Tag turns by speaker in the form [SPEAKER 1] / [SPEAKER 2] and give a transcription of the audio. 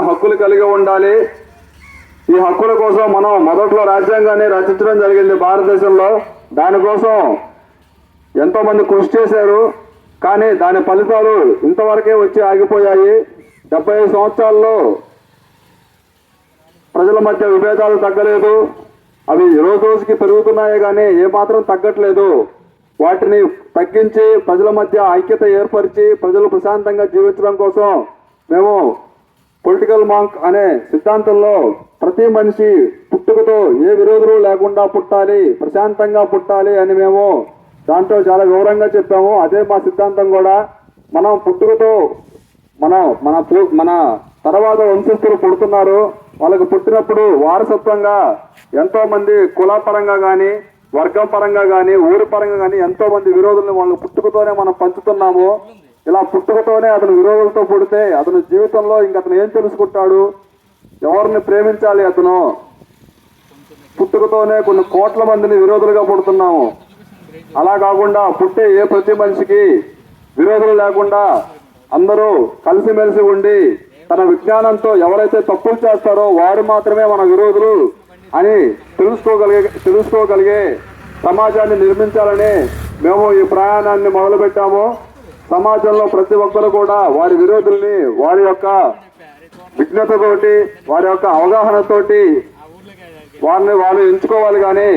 [SPEAKER 1] హక్కులు కలిగి ఉండాలి. ఈ హక్కుల కోసం మనం మొదట్లో రాజ్యాంగాన్ని రచించడం జరిగింది భారతదేశంలో. దానికోసం ఎంతో మంది కృషి చేశారు. కానీ దాని ఫలితాలు ఇంతవరకే వచ్చి ఆగిపోయాయి. 75 సంవత్సరాల్లో ప్రజల మధ్య విభేదాలు తగ్గలేదు. అవి రోజు రోజుకి పెరుగుతున్నాయే కానీ ఏమాత్రం తగ్గట్లేదు. వాటిని తగ్గించి ప్రజల మధ్య ఐక్యత ఏర్పరిచి ప్రజలు ప్రశాంతంగా జీవించడం కోసం మేము పొలిటికల్ మాంక్ అనే సిద్ధాంతంలో ప్రతి మనిషి పుట్టుకతో ఏ విరోధులు లేకుండా పుట్టాలి, ప్రశాంతంగా పుట్టాలి అని మేము దాంట్లో చాలా వివరంగా చెప్పాము. అదే మా సిద్ధాంతం కూడా. మనం పుట్టుకతో మన తర్వాత వంశస్థులు పుడుతున్నారు. వాళ్ళకు పుట్టినప్పుడు వారసత్వంగా ఎంతో మంది కులపరంగా కానీ, వర్గం పరంగా కానీ, ఊరి పరంగా కానీ ఎంతో మంది విరోధులను వాళ్ళ పుట్టుకతోనే మనం పంచుతున్నాము. ఇలా పుట్టుకతోనే అతను విరోధులతో పుడితే అతను జీవితంలో అతను ఏం తెలుసుకుంటాడు, ఎవరిని ప్రేమించాలి? అతను పుట్టుకతోనే కొన్ని కోట్ల మందిని విరోధులుగా పుడుతున్నాము. అలా కాకుండా పుట్టే ప్రతి మనిషికి విరోధులు లేకుండా అందరూ కలిసిమెలిసి ఉండి తన విజ్ఞానంతో ఎవరైతే తప్పులు చేస్తారో వారు మాత్రమే మన విరోధులు అని తెలుసుకోగలిగే సమాజాన్ని నిర్మించాలని మేము ఈ ప్రయాణాన్ని మొదలుపెట్టాము. సమాజంలో ప్రతి ఒక్కరు కూడా వారి విరోధుల్ని వారి యొక్క విజ్ఞతతోటి, వారి యొక్క అవగాహనతోటి వారిని వాళ్ళు ఎంచుకోవాలి. కానీ